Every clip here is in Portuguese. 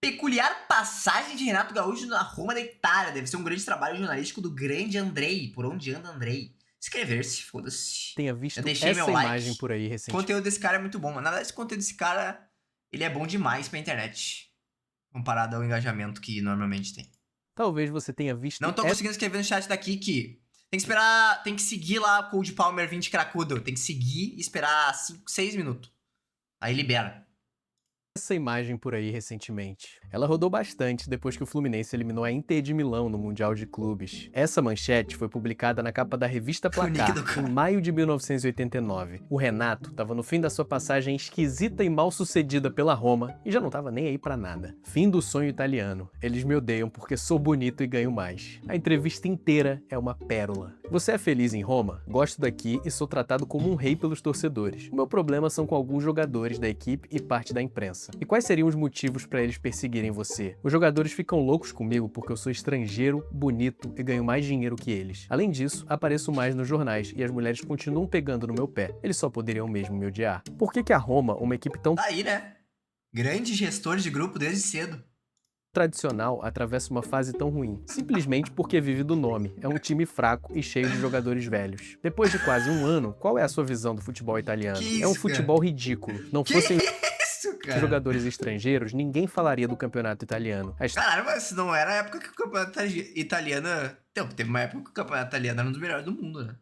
Peculiar passagem de Renato Gaúcho na Roma da Itália. Deve ser um grande trabalho jornalístico do grande Andrei. Por onde anda Andrei? Inscrever-se, foda-se. Tenha visto Eu deixei essa meu like. imagem por aí O recentemente. conteúdo desse cara é muito bom, mano. Na verdade, esse conteúdo desse cara, ele é bom demais pra internet. Comparado ao engajamento que normalmente tem. Talvez você tenha visto. Não tô conseguindo escrever no chat daqui que tem que esperar, tem que seguir lá o Cold Palmer 20 cracudo. Tem que seguir e esperar 5, 6 minutos. Aí libera. Essa imagem por aí recentemente. Ela rodou bastante depois que o Fluminense eliminou a Inter de Milão no Mundial de Clubes. Essa manchete foi publicada na capa da revista Placar, em maio de 1989. O Renato estava no fim da sua passagem esquisita e mal sucedida pela Roma e já não estava nem aí pra nada. Fim do sonho italiano. Eles me odeiam porque sou bonito e ganho mais. A entrevista inteira é uma pérola. Você é feliz em Roma? Gosto daqui e sou tratado como um rei pelos torcedores. O meu problema são com alguns jogadores da equipe e parte da imprensa. E quais seriam os motivos para eles perseguirem você? Os jogadores ficam loucos comigo porque eu sou estrangeiro, bonito e ganho mais dinheiro que eles. Além disso, apareço mais nos jornais e as mulheres continuam pegando no meu pé. Eles só poderiam mesmo me odiar. Por que a Roma, uma equipe tão Tá aí, né? Grande gestor de grupo desde cedo. tradicional, atravessa uma fase tão ruim? Simplesmente porque vive do nome. É um time fraco e cheio de jogadores velhos. Depois de quase um ano, qual é a sua visão do futebol italiano? Que É um isso, futebol ridículo. Não Que fossem isso, cara? jogadores estrangeiros, ninguém falaria do campeonato italiano. A Caralho, mas não era a época que o campeonato italiano... Então, teve uma época que o campeonato italiano era um dos melhores do mundo, né?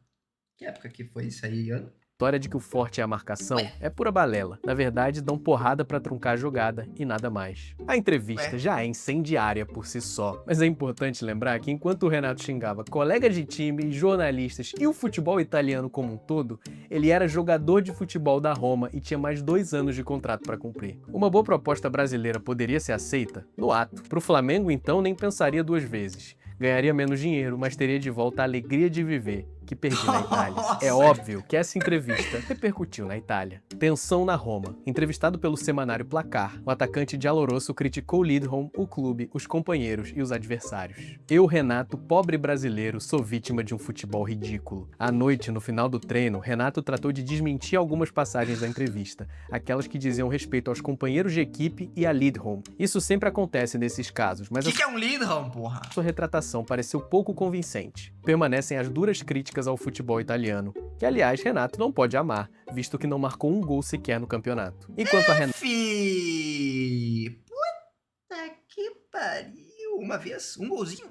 Que época que foi isso aí, ano? história de que o forte é a marcação é pura balela. Na verdade, dão porrada pra truncar a jogada e nada mais. A entrevista já é incendiária por si só, mas é importante lembrar que enquanto o Renato xingava colegas de time, jornalistas e o futebol italiano como um todo, ele era jogador de futebol da Roma e tinha mais 2 anos de contrato para cumprir. Uma boa proposta brasileira poderia ser aceita? No ato. Pro Flamengo, então, nem pensaria 2 vezes. Ganharia menos dinheiro, mas teria de volta a alegria de viver, que perdi na Itália. É óbvio que essa entrevista repercutiu na Itália. Tensão na Roma. Entrevistado pelo semanário Placar, o atacante Giallorosso criticou Lidholm, o clube, os companheiros e os adversários. Eu, Renato, pobre brasileiro, sou vítima de um futebol ridículo. À noite, no final do treino, Renato tratou de desmentir algumas passagens da entrevista, aquelas que diziam respeito aos companheiros de equipe e a Lidholm. Isso sempre acontece nesses casos, mas O que é um Lidholm, porra? sua retratação pareceu pouco convincente. Permanecem as duras críticas ao futebol italiano, que aliás Renato não pode amar, visto que não marcou um gol sequer no campeonato. Enquanto a Renato... Puta que pariu. Uma vez, um golzinho.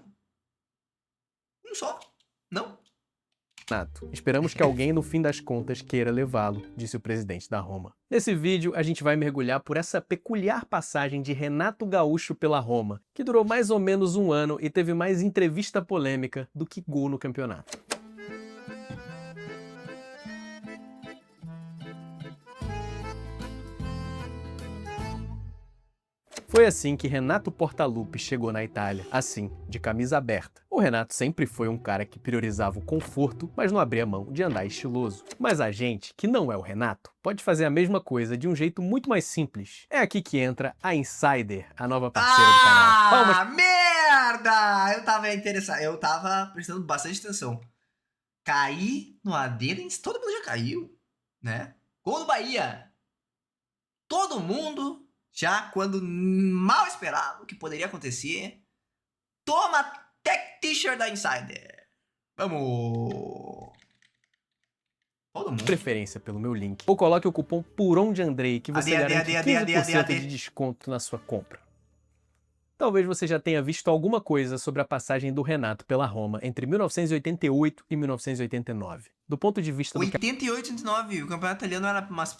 Um só. Não? Esperamos que alguém no fim das contas queira levá-lo, disse o presidente da Roma. Nesse vídeo, a gente vai mergulhar por essa peculiar passagem de Renato Gaúcho pela Roma, que durou mais ou menos um ano e teve mais entrevista polêmica do que gol no campeonato. Foi assim que Renato Portaluppi chegou na Itália, assim, de camisa aberta. O Renato sempre foi um cara que priorizava o conforto, mas não abria mão de andar estiloso. Mas a gente, que não é o Renato, pode fazer a mesma coisa de um jeito muito mais simples. É aqui que entra a Insider, a nova parceira do canal. Palmas! Merda! Eu tava interessado, eu tava prestando bastante atenção. Cair no Adherence, todo mundo já caiu, né? Gol do Bahia. Todo mundo, já quando mal esperava o que poderia acontecer, toma Tech T-shirt da Insider. Vamos! Todo mundo. Preferência pelo meu link. Ou coloque o cupom PORONDEANDREI que você garante 15% de desconto na sua compra. Talvez você já tenha visto alguma coisa sobre a passagem do Renato pela Roma entre 1988 e 1989. Do ponto de vista do que 88 e 89, o campeonato italiano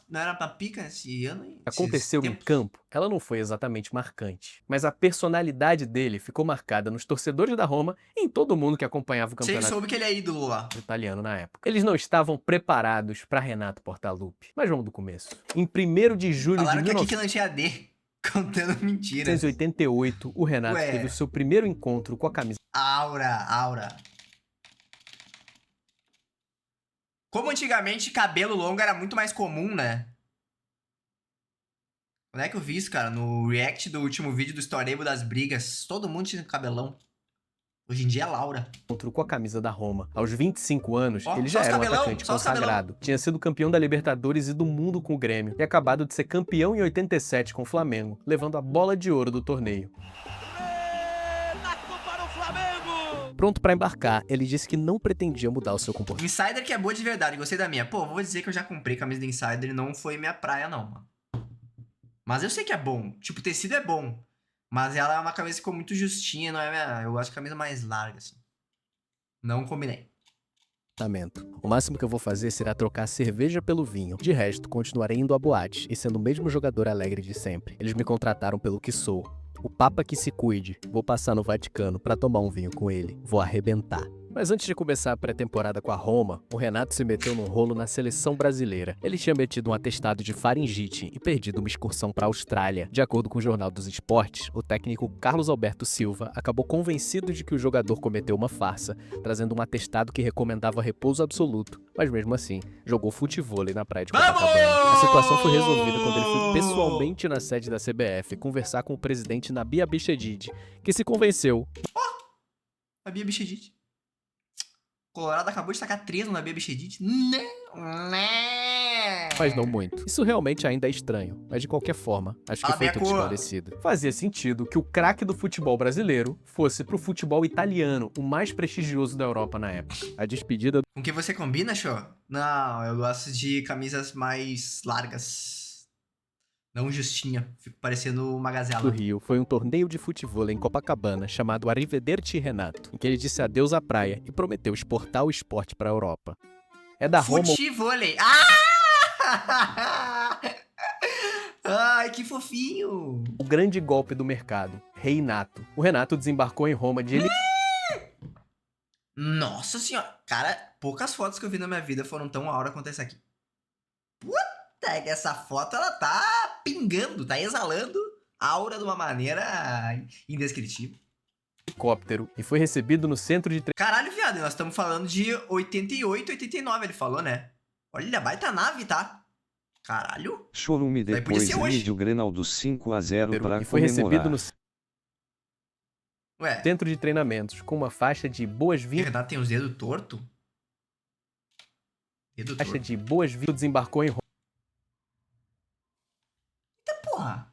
não era pra pica esse ano. aconteceu em campo, ela não foi exatamente marcante. Mas a personalidade dele ficou marcada nos torcedores da Roma e em todo mundo que acompanhava o campeonato. Você soube que ele é ídolo lá. Italiano na época. Eles não estavam preparados para Renato Portaluppi. Mas vamos do começo. Em 1º de julho Falaram de que aqui que não tinha D. Contando mentiras. 1988, o Renato teve o seu primeiro encontro com a camisa Aura. Como antigamente cabelo longo era muito mais comum, né? Onde é que eu vi isso, cara? No react do último vídeo do Storable das brigas. Todo mundo tinha cabelão. Hoje em dia é Laura. Com a camisa da Roma. Aos 25 anos, Ó, ele só já os era um cabelão, atacante só os cabelão. consagrado. Tinha sido campeão da Libertadores e do mundo com o Grêmio e acabado de ser campeão em 87 com o Flamengo, levando a bola de ouro do torneio. Pronto pra embarcar, ele disse que não pretendia mudar o seu comportamento. Insider que é boa de verdade, gostei da minha. Pô, vou dizer que eu já comprei camisa da Insider e não foi minha praia, não, mano. Mas eu sei que é bom. Tipo, o tecido é bom. Mas ela é uma camisa que ficou muito justinha, não é minha... Eu gosto de camisa mais larga, assim. Não combinei. O máximo que eu vou fazer será trocar a cerveja pelo vinho. De resto, continuarei indo a boates e sendo o mesmo jogador alegre de sempre. Eles me contrataram pelo que sou. O Papa que se cuide. Vou passar no Vaticano pra tomar um vinho com ele. Vou arrebentar. Mas antes de começar a pré-temporada com a Roma, o Renato se meteu num rolo na seleção brasileira. Ele tinha metido um atestado de faringite e perdido uma excursão para a Austrália. De acordo com o Jornal dos Esportes, o técnico Carlos Alberto Silva acabou convencido de que o jogador cometeu uma farsa, trazendo um atestado que recomendava repouso absoluto. Mas mesmo assim, jogou futevôlei na praia de Copacabana. A situação foi resolvida quando ele foi pessoalmente na sede da CBF conversar com o presidente Nabi Abichedid, que se convenceu. Nabi Abichedid. Colorado acabou de sacar 3 no Nabi Abichedid. Né? Mas não muito. Isso realmente ainda é estranho, mas de qualquer forma, acho que foi tudo esclarecido. Fazia sentido que o craque do futebol brasileiro fosse pro futebol italiano, o mais prestigioso da Europa na época. A despedida Com que você combina, show? Não, eu gosto de camisas mais largas. Não justinha. Fico parecendo uma gazela. do Rio foi um torneio de futevôlei em Copacabana chamado Arrivederci Renato, em que ele disse adeus à praia e prometeu exportar o esporte pra Europa. É da Roma Futevôlei. Ah! Ai, que fofinho. o grande golpe do mercado, Reinato. O Renato desembarcou em Roma de Nossa senhora. Cara, poucas fotos que eu vi na minha vida foram tão aura quanto essa aqui. Puta, que essa foto ela tá pingando, tá exalando aura de uma maneira indescritível. helicóptero e foi recebido no centro de Caralho, viado, nós estamos falando de 88, 89, ele falou, né? Olha, baita nave, tá? Caralho. Chorume Daí podia depois ser hoje. mídia o Grenal do 5-0 para e foi recebido comemorar. no Ué, centro de treinamentos com uma faixa de boas-vindas. Renato tem os dedos tortos? Dedo Faixa torto. de boas-vindas desembarcou em Roma. Eita porra.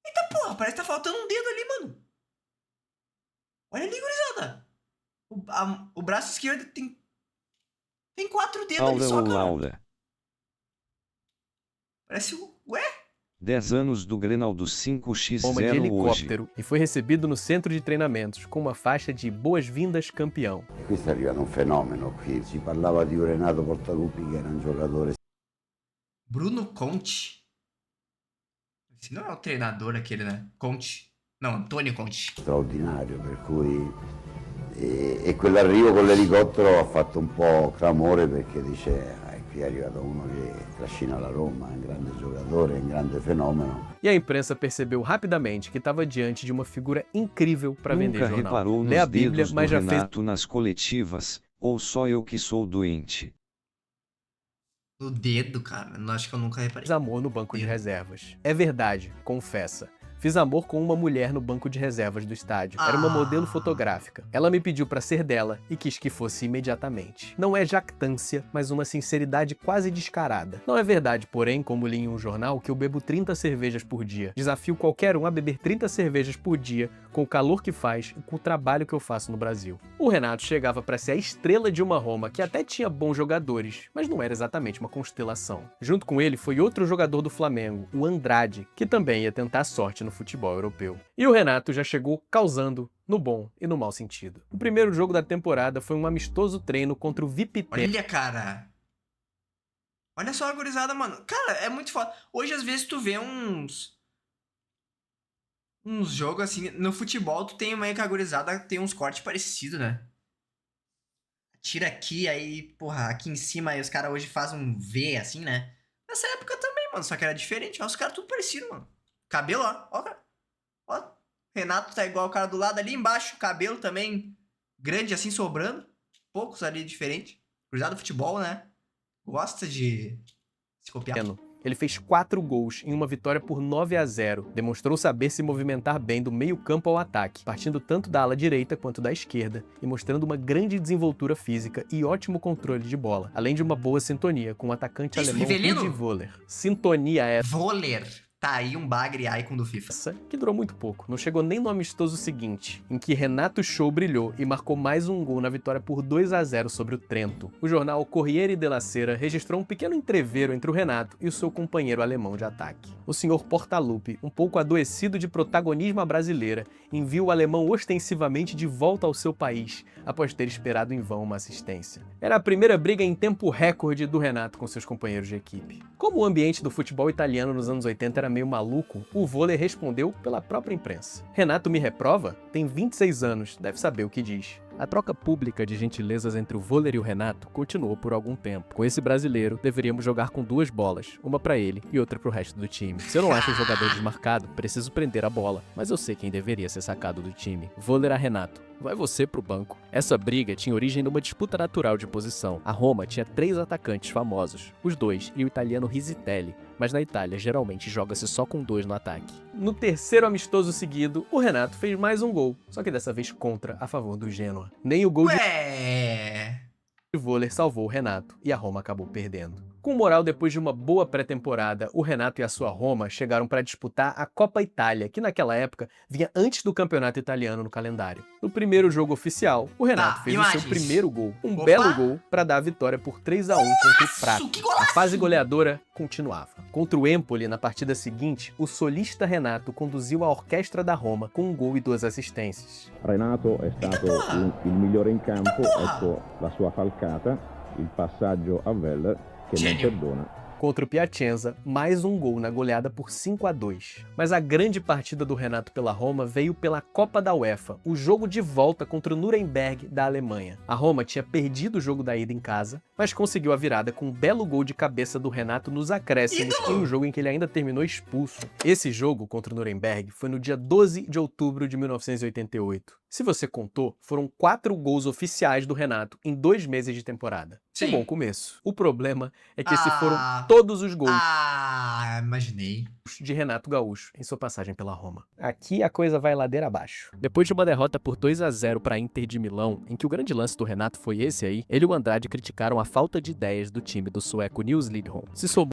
Eita porra, parece que tá faltando um dedo ali, mano. Olha ali, gurizada. O braço esquerdo tem 4 dedos ali Laura só, ou cara. Laura. Parece o... Ué? 10 anos do Grenal do Roma de 5x0 hoje. helicóptero e foi recebido no centro de treinamentos com uma faixa de boas-vindas campeão. Questo è arrivato un fenomeno qui, si parlava di un Renato Portaluppi che era un giocatore Bruno Conte. Esse não é o treinador aquele, né? Conte. Não, Antônio Conte. straordinario, per cui e quell'arrivo con l'elicottero ha fatto un po' clamore perché dice qui è arrivato uno che trascina la Roma, è un grande giocatore, è un grande fenomeno. E a imprensa percebeu rapidamente que estava diante de uma figura incrível para vender Nunca jornal. reparou Lê a nos Bíblia, dedos do mas já fez Renato nas coletivas, ou só eu que sou doente? No dedo, cara. Não, acho que eu nunca reparei. amor no banco de reservas. É verdade, confessa. Fiz amor com uma mulher no banco de reservas do estádio. Era uma modelo fotográfica. Ela me pediu pra ser dela e quis que fosse imediatamente. Não é jactância, mas uma sinceridade quase descarada. Não é verdade, porém, como li em um jornal, que eu bebo 30 cervejas por dia. Desafio qualquer um a beber 30 cervejas por dia, com o calor que faz e com o trabalho que eu faço no Brasil. O Renato chegava pra ser a estrela de uma Roma que até tinha bons jogadores, mas não era exatamente uma constelação. Junto com ele foi outro jogador do Flamengo, o Andrade, que também ia tentar sorte no futebol europeu. E o Renato já chegou causando no bom e no mau sentido. O primeiro jogo da temporada foi um amistoso treino contra o Vipiteno. Olha, cara. Olha só a gurizada, mano. Cara, é muito foda. Hoje, às vezes, tu vê uns jogos assim. No futebol, tu tem meio que a gurizada tem uns cortes parecidos, né? Tira aqui, aí, porra, aqui em cima, aí os caras hoje fazem um V, assim, né? Nessa época também, mano. Só que era diferente. Ó, os caras tudo parecido, mano. Cabelo, ó, cara. Ó. Renato tá igual o cara do lado ali embaixo. Cabelo também grande, assim, sobrando. Poucos ali diferente. Cruzado do futebol, né? Gosta de se copiar. Ele fez 4 gols em uma vitória por 9-0. Demonstrou saber se movimentar bem do meio-campo ao ataque, partindo tanto da ala direita quanto da esquerda e mostrando uma grande desenvoltura física e ótimo controle de bola, além de uma boa sintonia com o atacante Isso, alemão Rivelino? Rudi Völler. Sintonia essa Vôler. Tá aí um bagre icon do FIFA. que durou muito pouco. Não chegou nem no amistoso seguinte, em que Renato Show brilhou e marcou mais um gol na vitória por 2-0 sobre o Trento. O jornal Corriere della Sera registrou um pequeno entreveiro entre o Renato e o seu companheiro alemão de ataque. O senhor Portaluppi, um pouco adoecido de protagonismo à brasileira, envia o alemão ostensivamente de volta ao seu país, após ter esperado em vão uma assistência. Era a primeira briga em tempo recorde do Renato com seus companheiros de equipe. Como o ambiente do futebol italiano nos anos 80 era meio maluco, o Völler respondeu pela própria imprensa. Renato me reprova? Tem 26 anos, deve saber o que diz. A troca pública de gentilezas entre o Völler e o Renato continuou por algum tempo. Com esse brasileiro, deveríamos jogar com 2 bolas, uma pra ele e outra pro resto do time. Se eu não acho o jogador desmarcado, preciso prender a bola, mas eu sei quem deveria ser sacado do time. Völler a Renato. Vai você pro banco. Essa briga tinha origem numa disputa natural de posição. A Roma tinha 3 atacantes famosos, os 2 e o italiano Risitelli, mas na Itália geralmente joga-se só com 2 no ataque. No terceiro amistoso seguido, o Renato fez mais um gol, só que dessa vez contra, a favor do Genoa. Nem o gol Ué... de Völler salvou o Renato e a Roma acabou perdendo. Com moral, depois de uma boa pré-temporada, o Renato e a sua Roma chegaram para disputar a Coppa Itália, que naquela época vinha antes do campeonato italiano no calendário. No primeiro jogo oficial, o Renato fez o seu primeiro gol, um belo gol para dar a vitória por 3-1 contra o Prato. A fase goleadora continuava. Contra o Empoli, na partida seguinte, o solista Renato conduziu a orquestra da Roma com um gol e 2 assistências. Renato è stato il migliore in campo, ecco la sua falcata, il passaggio a Völler che non perdona. Contra o Piacenza, mais um gol na goleada por 5-2. Mas a grande partida do Renato pela Roma veio pela Copa da UEFA, o jogo de volta contra o Nuremberg da Alemanha. A Roma tinha perdido o jogo da ida em casa, mas conseguiu a virada com um belo gol de cabeça do Renato nos acréscimos em um jogo em que ele ainda terminou expulso. Esse jogo contra o Nuremberg foi no dia 12 de outubro de 1988. Se você contou, foram 4 gols oficiais do Renato em 2 meses de temporada. Sim. Um bom começo. O problema é que esses foram todos os gols imaginei. de Renato Gaúcho em sua passagem pela Roma. Aqui a coisa vai ladeira abaixo. Depois de uma derrota por 2-0 para a Inter de Milão, em que o grande lance do Renato foi esse aí, ele e o Andrade criticaram a falta de ideias do time do sueco Nils Lidholm. Se somou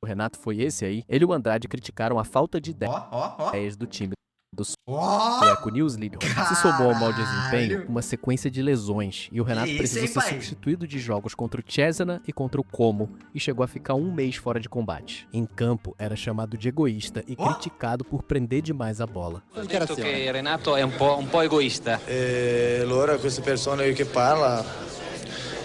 o Renato foi esse aí, ele e o Andrade criticaram a falta de ideias do time do sueco Nils Lidholm. Se somou ao mau desempenho, uma sequência de lesões, e o Renato precisou ser substituído de jogos contra o Cesena e contra o Como, e chegou a ficar 1 mês fora de combate. Em campo, era chamado de egoísta e criticado por prender demais a bola. Ho detto che Renato è un po' egoista. Allora queste persone che parla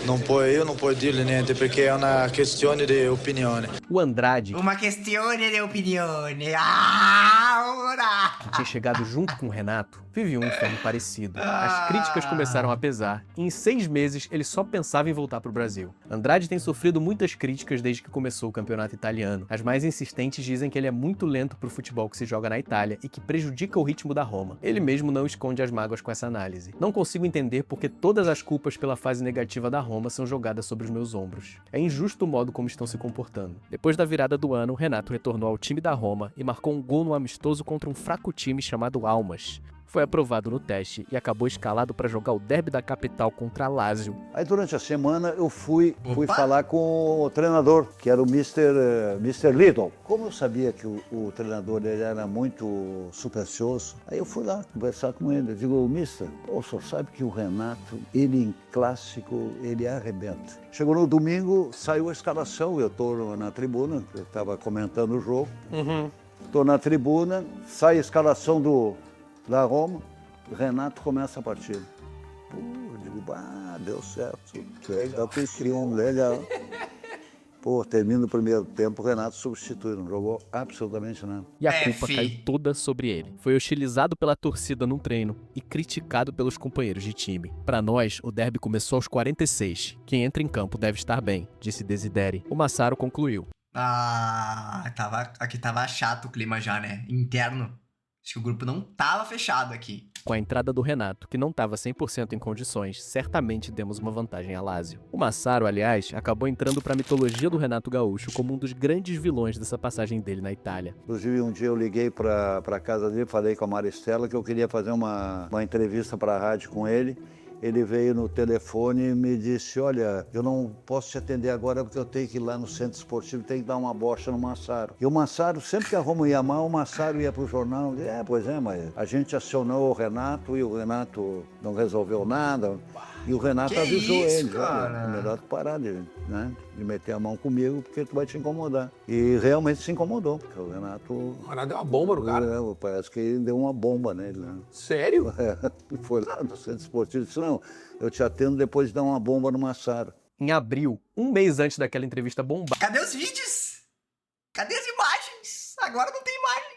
io non può dirle niente perché è una questione di opinione. O Andrade, Uma questione de opinione. Ora! que tinha chegado junto com o Renato, vivia um inferno parecido. As críticas começaram a pesar, e em 6 meses ele só pensava em voltar pro Brasil. Andrade tem sofrido muitas críticas desde que começou o campeonato italiano. As mais insistentes dizem que ele é muito lento pro futebol que se joga na Itália e que prejudica o ritmo da Roma. Ele mesmo não esconde as mágoas com essa análise. Não consigo entender porque todas as culpas pela fase negativa da Roma são jogadas sobre os meus ombros. É injusto o modo como estão se comportando. Depois da virada do ano, Renato retornou ao time da Roma e marcou um gol no amistoso contra um fraco time chamado Almas. Foi aprovado no teste e acabou escalado para jogar o derby da capital contra a Lazio. Aí durante a semana eu fui falar com o treinador, que era o Mr. Lidl. Como eu sabia que o treinador ele era muito supersticioso, aí eu fui lá conversar com ele. Eu digo, Mister, o senhor sabe que o Renato, ele em clássico, ele arrebenta. Chegou no domingo, saiu a escalação, eu estou na tribuna, eu estava comentando o jogo. Estou na tribuna, sai a escalação da Roma, o Renato começa a partida. Eu digo, deu certo. Termina o primeiro tempo, o Renato substitui, não jogou absolutamente nada. E a culpa caiu toda sobre ele. Foi hostilizado pela torcida num treino e criticado pelos companheiros de time. Para nós, o derby começou aos 46. Quem entra em campo deve estar bem, disse Desideri. O Massaro concluiu. Aqui tava chato o clima já, né? Interno. Acho que o grupo não tava fechado aqui. Com a entrada do Renato, que não estava 100% em condições, certamente demos uma vantagem a Lazio. O Massaro, aliás, acabou entrando para a mitologia do Renato Gaúcho como um dos grandes vilões dessa passagem dele na Itália. Inclusive, um dia eu liguei para a casa dele, falei com a Maristela que eu queria fazer uma entrevista para a rádio com ele. Ele veio no telefone e me disse, olha, eu não posso te atender agora porque eu tenho que ir lá no centro esportivo, tenho que dar uma bocha no Massaro. E o Massaro, sempre que a Roma ia mal, o Massaro ia para o jornal. Pois é, mas a gente acionou o Renato e o Renato não resolveu nada. E o Renato avisou ele, olha, é melhor tu parar de meter a mão comigo porque tu vai te incomodar. E realmente se incomodou, porque o Renato deu uma bomba no cara. Parece que deu uma bomba nele, né? Sério? Foi lá no centro esportivo e disse, não, eu te atendo depois de dar uma bomba no Massaro. Em abril, um mês antes daquela entrevista bombástica. Cadê os vídeos? Cadê as imagens? Agora não tem imagens.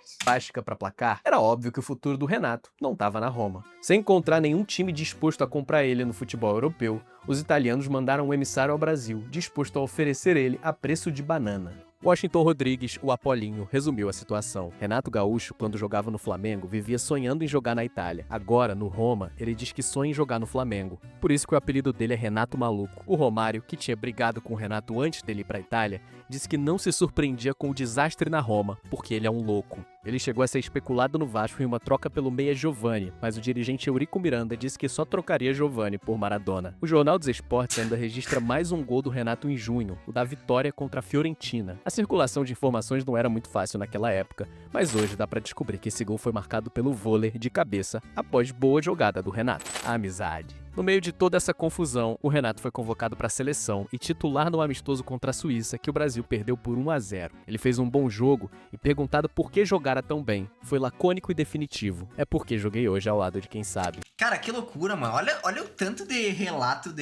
Para placar, era óbvio que o futuro do Renato não estava na Roma. Sem encontrar nenhum time disposto a comprar ele no futebol europeu, os italianos mandaram um emissário ao Brasil, disposto a oferecer ele a preço de banana. Washington Rodrigues, o Apolinho, resumiu a situação. Renato Gaúcho, quando jogava no Flamengo, vivia sonhando em jogar na Itália. Agora, no Roma, ele diz que sonha em jogar no Flamengo. Por isso que o apelido dele é Renato Maluco. O Romário, que tinha brigado com o Renato antes dele ir para a Itália, disse que não se surpreendia com o desastre na Roma, porque ele é um louco. Ele chegou a ser especulado no Vasco em uma troca pelo meia Giovani, mas o dirigente Eurico Miranda disse que só trocaria Giovani por Maradona. O Jornal dos Esportes ainda registra mais um gol do Renato em junho, o da vitória contra a Fiorentina. A circulação de informações não era muito fácil naquela época, mas hoje dá pra descobrir que esse gol foi marcado pelo vôlei de cabeça após boa jogada do Renato. A amizade. No meio de toda essa confusão, o Renato foi convocado para a seleção e titular no amistoso contra a Suíça, que o Brasil perdeu por 1-0. Ele fez um bom jogo e, perguntado por que jogara tão bem, foi lacônico e definitivo. É porque joguei hoje ao lado de quem sabe. Cara, que loucura, mano. Olha o tanto de relato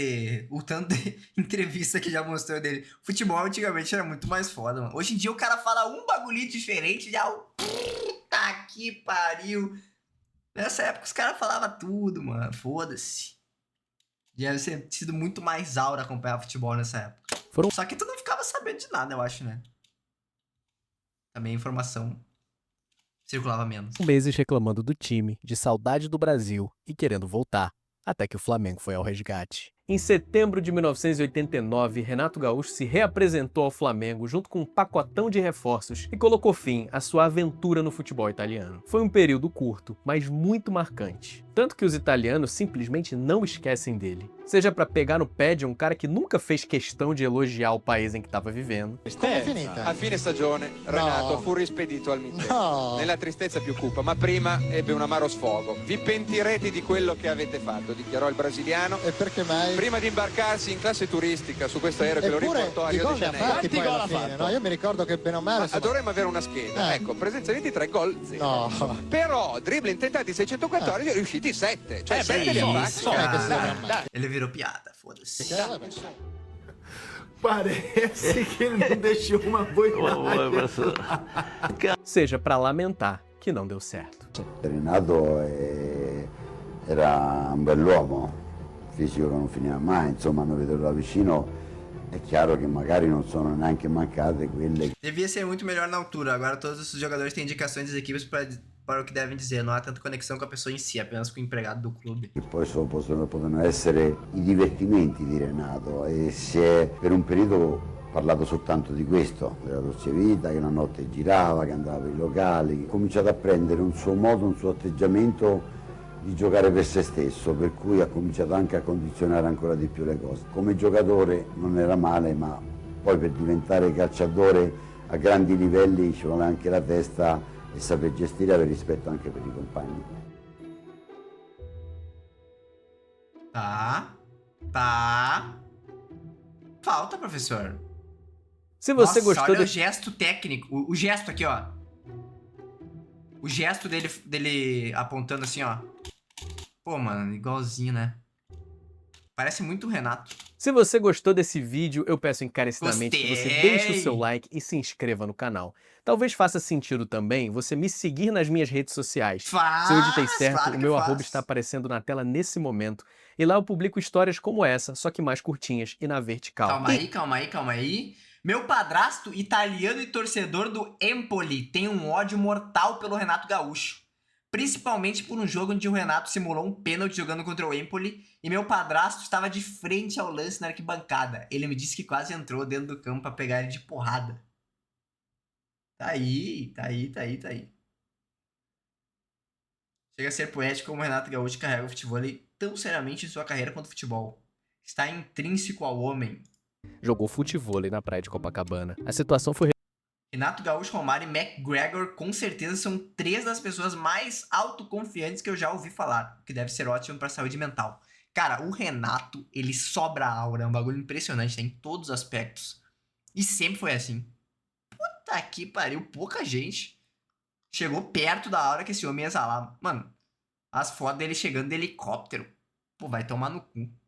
o tanto de entrevista que já mostrou dele. Futebol antigamente era muito mais foda, mano. Hoje em dia o cara fala um bagulhinho diferente e já... Puta que pariu. Nessa época os caras falavam tudo, mano. Foda-se. Deve ter sido muito mais aura acompanhar futebol nessa época. Só que tu não ficava sabendo de nada, eu acho, né? Também a informação circulava menos. Meses reclamando do time, de saudade do Brasil e querendo voltar, até que o Flamengo foi ao resgate. Em setembro de 1989, Renato Gaúcho se reapresentou ao Flamengo junto com um pacotão de reforços e colocou fim à sua aventura no futebol italiano. Foi um período curto, mas muito marcante. Tanto que os italianos simplesmente não esquecem dele. Seja para pegar no pé de um cara que nunca fez questão de elogiar o país em que estava vivendo. Come è finita? A fine stagione Renato fu rispedito al mittente. Nella tristezza più cupa, ma prima ebbe un amaro sfogo. Vi pentirete di quello che avete fatto, dichiarò il brasiliano. E perché mai? Prima di imbarcarsi in classe turistica su questo aereo che lo riportò a Rio de Janeiro. Quanti gol ha fatto? No, io mi ricordo che bene o male... Dovremmo avere una scheda. Ecco, presenza 23, gol 0. No. Però dribbling intentati 614, riusciti 7. Cioè 7 li ha fatti. Ele virou piada, foda-se. Parece que ele não deixou uma boiada. Seja para lamentar que não deu certo. Renato era un bell'uomo, fisico che non finiva mai, insomma, a vederlo da vicino è chiaro che magari non sono neanche mancate quelle. Devia ser muito melhor na altura, agora todos os jogadores têm indicações das equipes para o que devem dizer, não há tanta conexão com a pessoa em si, apenas com o empregado do clube. E poi possono essere i divertimenti di Renato e si è per un periodo parlato soltanto di questo, della dolce vita, che la notte girava, che andava ai locali, ha cominciato a prendere un suo modo, un suo atteggiamento di giocare per se stesso, per cui ha cominciato anche a condizionare ancora di più le cose. Come giocatore non era male, ma poi per diventare calciatore a grandi livelli ci vuole anche la testa e saper gestire e avere rispetto anche per i compagni. Tá. Falta, professor. Se você gostou olha o gesto técnico, o gesto aqui, ó. O gesto dele apontando assim, ó. Pô, mano, igualzinho, né? Parece muito o Renato. Se você gostou desse vídeo, eu peço encarecidamente que você deixe o seu like e se inscreva no canal. Talvez faça sentido também você me seguir nas minhas redes sociais. Se eu editei certo, o meu arroba está aparecendo na tela nesse momento. E lá eu publico histórias como essa, só que mais curtinhas e na vertical. Calma aí. Meu padrasto, italiano e torcedor do Empoli, tem um ódio mortal pelo Renato Gaúcho. Principalmente por um jogo onde o Renato simulou um pênalti jogando contra o Empoli e meu padrasto estava de frente ao lance na arquibancada. Ele me disse que quase entrou dentro do campo pra pegar ele de porrada. Tá aí. Chega a ser poético como o Renato Gaúcho carrega o futebol tão seriamente em sua carreira quanto o futebol. Está intrínseco ao homem. Jogou futevôlei na praia de Copacabana. A situação foi... Renato Gaúcho, Romário e McGregor com certeza são 3 das pessoas mais autoconfiantes que eu já ouvi falar, o que deve ser ótimo pra saúde mental. Cara, o Renato, ele sobra a aura, é um bagulho impressionante, tá, em todos os aspectos. E sempre foi assim. Puta que pariu, pouca gente chegou perto da aura que esse homem ia exalar. Mano, as fotos dele chegando de helicóptero, pô, vai tomar no cu.